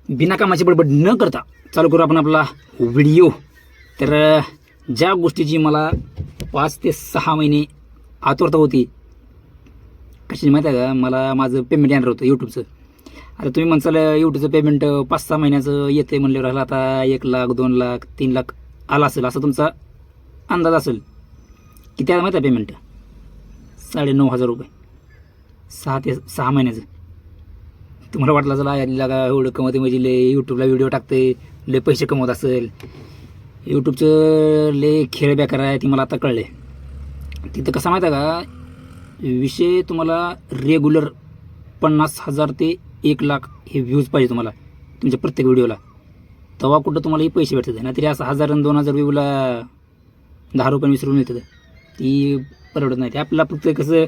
बिना कामाची बडबड न करता चालू करू आपण आपला व्हिडिओ. तर ज्या गोष्टीची मला 5 ते 6 महिने आतुरता होती, कशी माहिती आहे का, मला माझं पेमेंट येणार होतं यूट्यूबचं. आता तुम्ही म्हणसाल यूट्यूबचं पेमेंट 5-6 महिन्याचं येते म्हणल्यावर राहिलं आता 1 लाख 2 लाख 3 लाख आला असेल असं तुमचा अंदाज असेल. किती आहे माहिती आहे पेमेंट? 9,500 रुपये 6 ते 6 महिन्याचं. तुम्हाला वाटलं चला याला का एवढं कमवते म्हणजे लय यूट्यूबला व्हिडिओ टाकते लय पैसे कमवत असेल. यूट्यूबचं लय खेळ बेकार आहे ती मला आता कळले. तिथं कसं माहिती आहे का, विषय तुम्हाला रेग्युलर 50,000 ते 1 लाख हे व्ह्यूज पाहिजे तुम्हाला तुमच्या प्रत्येक व्हिडिओला. तेव्हा कुठं तुम्हाला हे पैसे भेटतात. नाहीतरी असं 1,000 आणि 2,000 व्ह्यूला 10 रुपये 20 रुपये मिळतात, ती परवडत नाही. ते आपल्याला फक्त कसं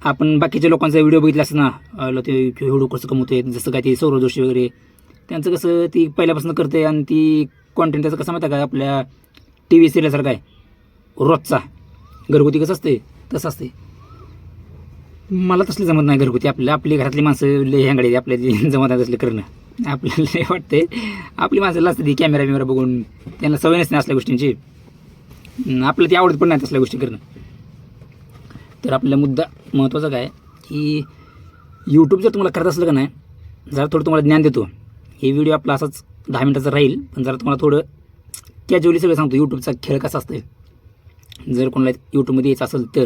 आपण बाकीच्या लोकांचा व्हिडिओ बघितला असं ना, ते व्हिडिओ कसं कमवते, जसं काय ते सौरव जोशी वगैरे, त्यांचं कसं ती पहिल्यापासून करते आणि ती कॉन्टेंट त्याचं कसं माहिती आहे का, आपल्या टी व्ही सिरियलसारखं आहे, रोजचा घरगुती कसं असते तसं असते. मला तसलं जमत नाही घरगुती. आपली घरातली माणसं लय हँगडी आपल्या जमत नाही तसले करणं. आपल्याला लय वाटते आपली माणसं असते ती कॅमेरा बघून, त्यांना सवय नसते असल्या गोष्टींची. आपल्याला ती आवडत पण नाही तसल्या गोष्टी करणं. तर आपला मुद्दा महत्त्वाचा काय की यूट्यूब जर तुम्हाला करत असलं का नाही, जरा थोडं तुम्हाला ज्ञान देतो. हे व्हिडिओ आपला असाच 10 मिनिटाचा राहील, पण जरा तुम्हाला थोडं कॅज्युअली सगळं सांगतो यूट्यूबचा खेळ कसा असतं. जर कोणाला यूट्यूबमध्ये यायचं असेल तर,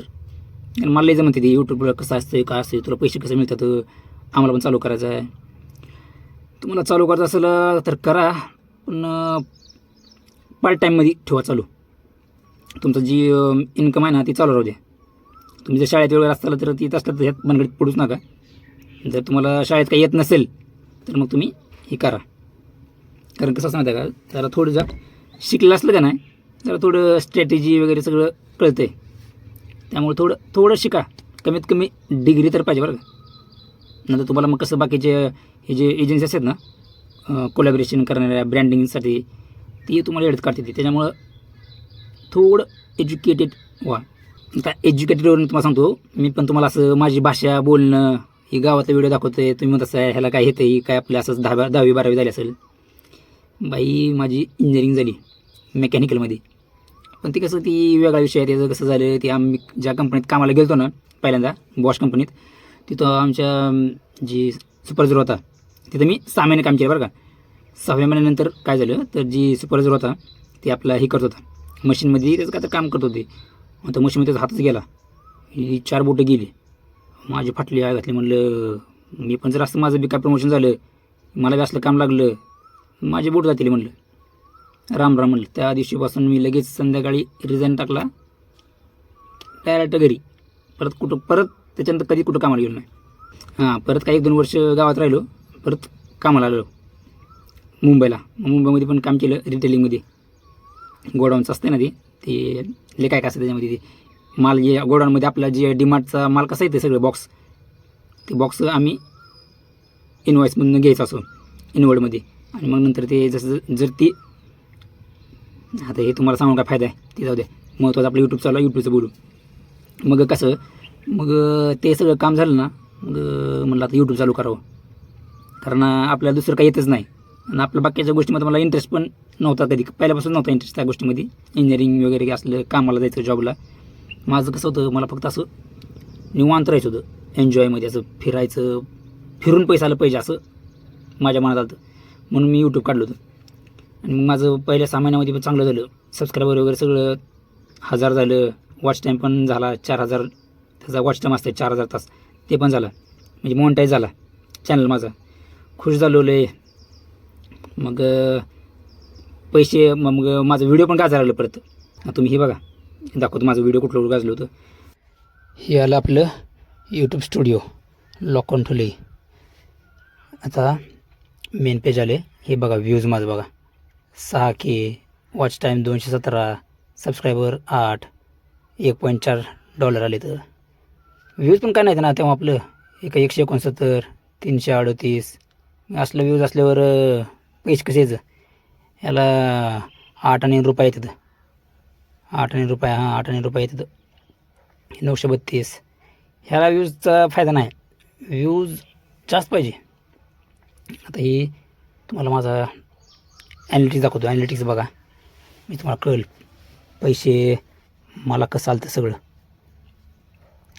आणि मला लय जमते ते यूट्यूबला कसं असतं काय असतं, तुला पैसे कसे मिळतात, आम्हाला पण चालू करायचं आहे. तुम्हाला चालू करायचं असेल तर करा, पण पार्ट टाईममध्ये ठेवा चालू. तुमचं जी इन्कम आहे ना ती चालू राहू द्या. तुम्ही जर शाळेत वगैरे असताल तर ती असलं तर ह्यात मनगडीत पडूच नका. जर तुम्हाला शाळेत काही येत नसेल तर मग तुम्ही हे करा. कारण कसं असं का, जरा थोडं जर शिकलं असलं का नाही, जरा थोडं स्ट्रॅटेजी वगैरे सगळं कळतं आहे. त्यामुळे थोडं शिका. कमीत कमी डिग्री तर पाहिजे बरं का. नंतर तुम्हाला मग कसं बाकीचे हे जे एजन्सी असतात ना कोलॅबरेशन करणाऱ्या ब्रँडिंगसाठी, ती तुम्हाला एडत काढते ती. त्याच्यामुळं थोडं एज्युकेटेड व्हा. आता एज्युकेटेडवरून तुम्हाला सांगतो मी, पण तुम्हाला असं माझी भाषा बोलणं ही गावातला व्हिडिओ दाखवतो आहे, तुम्ही म्हणत असं ह्याला काय येतं, ही काय आपल्या असंच 10वी 12वी झाली असेल. बाई माझी इंजिनिअरिंग झाली मेकॅनिकलमध्ये, पण ती कसं ती वेगळा विषय आहे. त्याचं कसं झालं, ती आम्ही ज्या कंपनीत कामाला गेलो ना पहिल्यांदा बॉश कंपनीत, तिथं आमच्या जी सुपरवायझर होता तिथं मी 6 महिने काम केलं बरं का. 6व्या महिन्यानंतर काय झालं तर जी सुपरवायझर होता ते आपला हे करत होता मशीनमध्ये, त्याचं काय तर काम करत होते. आता मशीनमध्ये त्याचा हातच गेला, ही 4 बोटं गेली, माझी फाटली आय घातली. म्हणलं मी पण जर असं माझं बी काय प्रमोशन झालं, मला बी असलं काम लागलं, माझे बोट जातील. म्हणलं राम राम. म्हणलं त्या दिवशीपासून मी लगेच संध्याकाळी रिझाईन टाकला, डायरेक्ट घरी. परत त्याच्यानंतर कधी कुठं कामाला गेलो नाही. परत काही 1-2 वर्ष गावात राहिलो, परत कामाला आलो मुंबईला. मुंबईमध्ये पण काम केलं रिटेलिंगमध्ये. गोडाऊनचं असते ना ते ले काय असतं त्याच्यामध्ये, ते माल जे गोडाऊनमध्ये आपला जे डीमार्टचा माल कसा येते सगळं बॉक्स, ते बॉक्स आम्ही इनवॉइसमधून घ्यायचं असो इनवर्डमध्ये. आणि मग नंतर ते जसं जर ती आता हे तुम्हाला सांगून काय फायदा आहे ते जाऊ द्या. महत्त्वाचं आपलं यूट्यूब चालू आहे, यूट्यूबचं बोलू. मग कसं मग ते सगळं काम झालं ना, मग म्हणलं आता यूट्यूब चालू करावं. कारण आपल्याला दुसरं काही येतच नाही आणि आपल्या बाकीच्या गोष्टीमध्ये मला इंटरेस्ट पण नव्हता, कधी पहिल्यापासून नव्हता इंटरेस्ट त्या गोष्टीमध्ये. इंजिनिअरिंग वगैरे असलं कामाला जायचं जॉबला. माझं कसं होतं, मला फक्त असं निवांत राहायचं होतं, एन्जॉयमध्ये असं फिरायचं, फिरून पैसा आलं पाहिजे असं माझ्या मनात आलं. म्हणून मी यूट्यूब काढलं होतं. आणि मग माझं पहिल्या 6 महिन्यामध्ये पण चांगलं झालं. सबस्क्रायबर वगैरे सगळं 1000 झालं. वॉच टाईम पण झाला 4000. त्याचा वॉच टाईम असते 4000 तास, ते पण झाला. म्हणजे मॉनिटाईज झाला चॅनल माझा. खुश झालो लय. मग पैसे, मग माझं व्हिडिओ पण गाजर आलं परत. तुम्ही हे बघा दाखवतो माझं व्हिडिओ कुठलं गाजलं होतं. हे आलं आपलं यूट्यूब स्टुडिओ लॉक ऑन ठेवले. आता मेन पेज आले. हे बघा व्ह्यूज माझं बघा 6K, वॉच टाईम 217, सबस्क्रायबर 8, $1.4 आले. तर व्ह्यूज पण काय नाही ना तेव्हा आपलं 169, 338 असलं व्ह्यूज असल्यावर पैसे कसे यायचं. याला 8 आणि रुपये येतात, 8 आणि रुपये 8 आणि रुपये येतात. 932 ह्याला व्ह्यूजचा फायदा नाही, व्ह्यूज जास्त पाहिजे. आता ही तुम्हाला माझा ॲनालिटिक्स दाखवतो. ॲनालिटिक्स बघा, मी तुम्हाला कळेल पैसे मला कसं आलं तर सगळं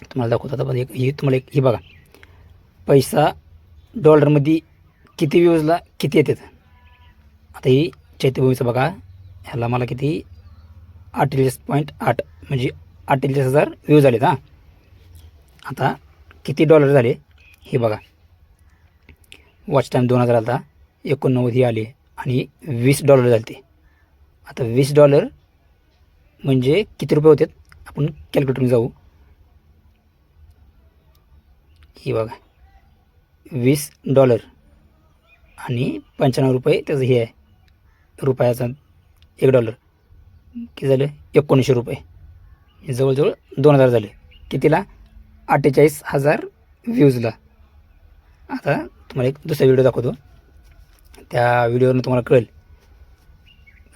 तुम्हाला दाखवतो. आता पण तुम्हाला ही बघा, पैसा डॉलरमध्ये किती व्ह्यूजला किती येतात. आता ही चैत्यभूमीचं बघा, ह्याला मला किती 48.8 म्हणजे 48,000 व्ह्यूज आलेत. हां, आता किती डॉलर झाले हे बघा. वॉच टाईम 2000 आला, 89 ही आले आणि $20 झाले ते. आता $20 म्हणजे किती रुपये होतात आपण कॅल्क्युलेटरने जाऊ. हे बघा, $20 आणि 95 रुपये त्याचं हे आहे, रुपयाचा $1 किती झालं 1900 रुपये. जवळजवळ 2000 झाले. कितीला? 48,000 व्ह्यूजला. आता तुम्हाला एक दुसरा व्हिडिओ दाखवतो, त्या व्हिडिओवरून तुम्हाला कळेल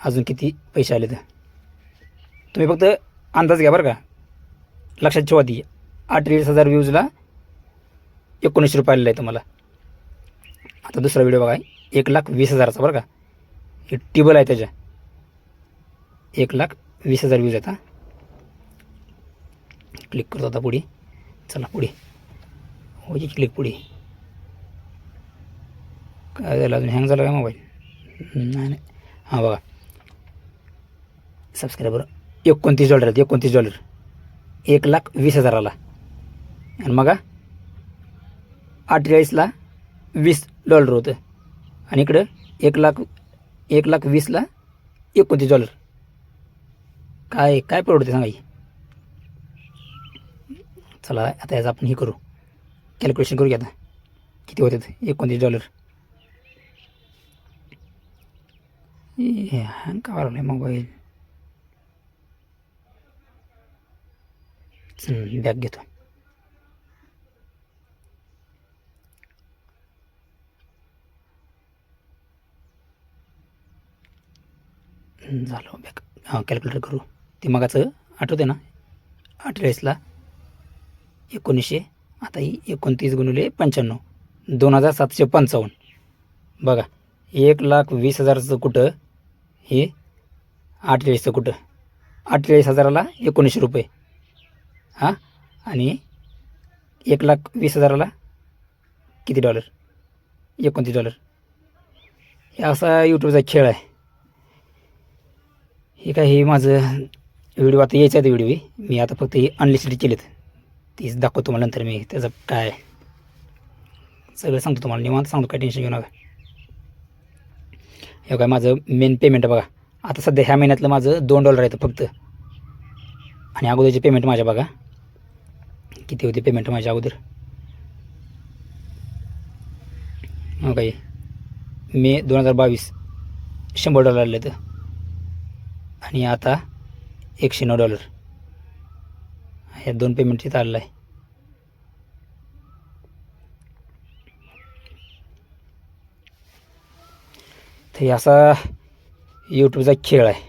अजून किती पैसे आले. तर तुम्ही फक्त अंदाज घ्या बरं का, लक्षात ठेवा. ती 48,000 व्ह्यूजला 1900 रुपये आलेला आहे तुम्हाला. आता दुसरा व्हिडिओ बघा, 1,20,000चा बरं का, हे टेबल आहे त्याच्या. 1,20,000 व्ह्यूज आहेत. हां, क्लिक करतो आता पुढे. चला पुढे हो, क्लिक पुढे. काय झालं अजून, हँग झाला का मोबाईल? नाही. हां बघा, सबस्क्रायबर $29 आहेत. $29 1,20,000 आला. आणि मग 48ला $20 होतं आणि इकडं 1,20,000ला $29. काय काय परवडते सांगा. चला आता याचं आपण हे करू, कॅल्क्युलेशन करू. आता किती होतात $29. हँग का वाढवलं मोबाईल. बॅग घेतो. झालं बॅग. हां, कॅल्क्युलेटर करू. ते मगाचं आठवते ना, 48ला 1900, आता ही 29 गुणिले 95, 2,755. बघा, 1,20,000चं कुठं, हे 48चं कुठं. 48,000ला 1900 रुपये. हां, आणि 1,20,000ला किती $? $29. हे असा यूट्यूबचा खेळ आहे. हे काय, हे माझं व्हिडिओ आता यायचं आहे. व्हिडिओ मी आता फक्त हे अनलिस्टेड केलेत, तीच दाखवतो तुम्हाला नंतर. मी त्याचं काय सगळं सांगतो तुम्हाला, निवांत सांगतो, काय टेन्शन घेऊ नका. हे काय माझं मेन पेमेंट बघा. आता सध्या ह्या महिन्यातलं माझं $2 येतं फक्त. आणि अगोदरचे पेमेंट माझ्या बघा किती होते. पेमेंट माझ्या अगोदर हो काय, मे 2022 $100 आले तर, आणि आता $109. ह्या 2 पेमेंटची चाललं आहे. तर हे असा यूट्यूबचा खेळ आहे.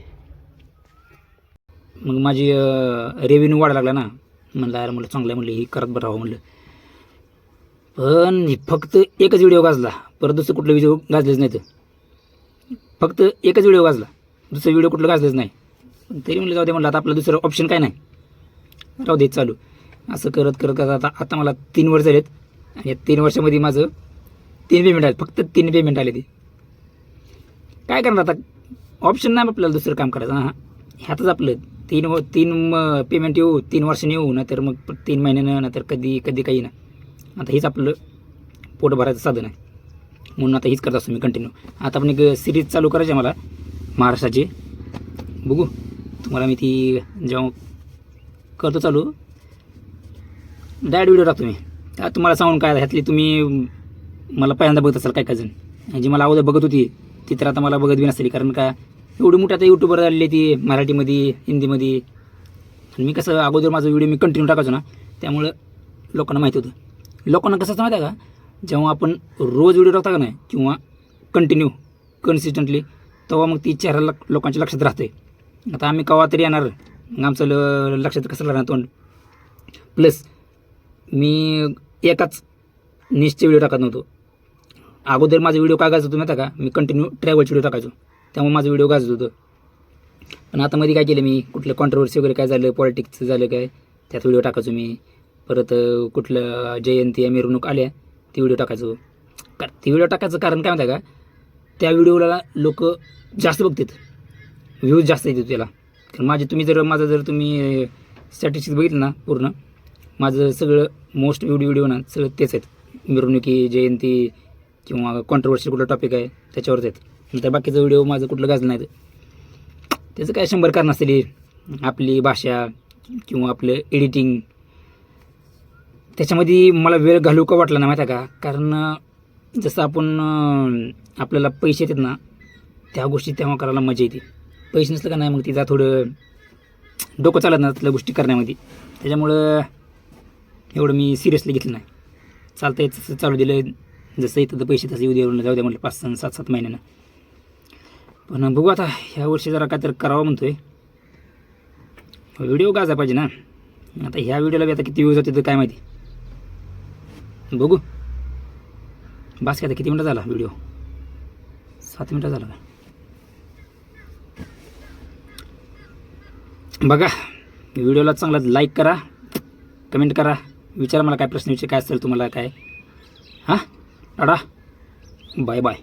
मग माझी रेव्हेन्यू वाढायला लागला ना, म्हणलं यार, म्हणलं चांगलं आहे, म्हणलं ही करत बरं राहावं म्हणलं. पण फक्त एकच व्हिडिओ गाजला, परत दुसरं कुठलं व्हिडिओ गाजलेच नाही. तर फक्त एकच व्हिडिओ गाजला, दुसरं व्हिडिओ कुठलं गाजलेच नाही. पण तरी म्हणलं जाऊ दे, म्हणलं आता आपलं दुसरं ऑप्शन काय नाही, राहू देत चालू. असं करत करत आता मला 3 वर्ष झालेत. आणि या 3 वर्षामध्ये माझं 3 पेमेंट आले, फक्त 3 पेमेंट आले. ते काय करणार आता, ऑप्शन नाही आपल्याला दुसरं काम करायचं. हां, ह्यातच आपलं 3 पेमेंट येऊ, 3 वर्षांनी येऊ, नाहीतर मग 3 महिन्यानं, नाहीतर कधी काही ना. आता हेच आपलं पोट भरायचं साधन आहे, म्हणून आता हीच करत असतो मी कंटिन्यू. आता आपण एक सिरीज चालू करायची आहे मला महाराष्ट्राची. बघू तुम्हाला मी ती जेव्हा करतो चालू, डायरेक्ट व्हिडिओ टाकतो मी. त्या तुम्हाला सांगून काय, ह्यातली तुम्ही मला पहिल्यांदा बघत असाल काय जण, जी मला अगोदर बघत होती ती तर आता मला बघत बी नसली. कारण का एवढी मोठी आता यूट्यूबर आलेली ती, मराठीमध्ये, हिंदीमध्ये. आणि मी कसं अगोदर माझं व्हिडिओ मी कंटिन्यू टाकायचो ना, त्यामुळं लोकांना माहिती होतं. लोकांना कसं माहिती आहे का, जेव्हा आपण रोज व्हिडिओ टाकता का नाही, किंवा कन्सिस्टंटली, तेव्हा मग ती चेहरा लोकांच्या लक्षात राहते. आता आम्ही केव्हा तरी येणार, मग आमचं लक्षात कसं राहणार तोंड. प्लस मी एकाच निश्चित व्हिडिओ टाकत नव्हतो, अगोदर माझा व्हिडिओ काय गाजत होतो माहिती आहे का, मी कंटिन्यू ट्रॅव्हलचे व्हिडिओ टाकायचो, त्यामुळे माझं व्हिडिओ गाजत होतं. पण आता मध्ये काय केलं मी, कुठलं कॉन्ट्रोवर्सी वगैरे काय झालं, पॉलिटिक्सचं झालं काय, त्यात व्हिडिओ टाकायचो मी. परत कुठलं जयंती या मिरवणूक आल्या ती व्हिडिओ टाकायचो. ती व्हिडिओ टाकायचं कारण काय माहिती आहे का, त्या व्हिडिओला लोक जास्त बघतात, व्ह्यूज जास्त येतात त्याला. कारण माझं जर तुम्ही स्टॅटिस्टिक्स बघितलं ना पूर्ण, माझं सगळं मोस्ट व्हिडिओ ना सगळं तेच आहेत, मिरवणुकी, जयंती किंवा कॉन्ट्रोवर्शियल कुठला टॉपिक आहे त्याच्यावरच आहेत. नंतर बाकीचं व्हिडिओ माझं कुठलं गाजलं नाही. त्याचं काय 100 कारण असतील, आपली भाषा किंवा आपलं एडिटिंग, त्याच्यामध्ये मला वेळ घालू का वाटला ना माहिती आहे का. कारण जसं आपण आपल्याला पैसे येतात ना, त्या गोष्टी तेव्हा करायला मजा येते. पैसे नसलं का नाही मग तिचा थोडं डोकं चालत ना त्यातल्या गोष्टी करण्यामध्ये. त्याच्यामुळं एवढं मी सिरियसली घेतलं नाही. चालतं तसं चालू दिलं, जसं येतं तर पैसे तसं येऊ देऊन जाऊ द्या म्हटलं 5-7 महिन्यानं. पण बघू आता ह्या वर्षी जरा काय तर करावं म्हणतोय. व्हिडिओ गाजा पाहिजे ना. आता ह्या व्हिडिओला बी आता किती व्ह्यूज होते तर काय माहिती, बघू. बास काय, किती मिनटं झाला व्हिडिओ, 7 मिनटं झाला का बघा. व्हिडिओला चांगला लाईक करा, कमेंट करा, विचारा मला काय प्रश्न काय असेल तुम्हाला काय. हां टाटा, बाय बाय.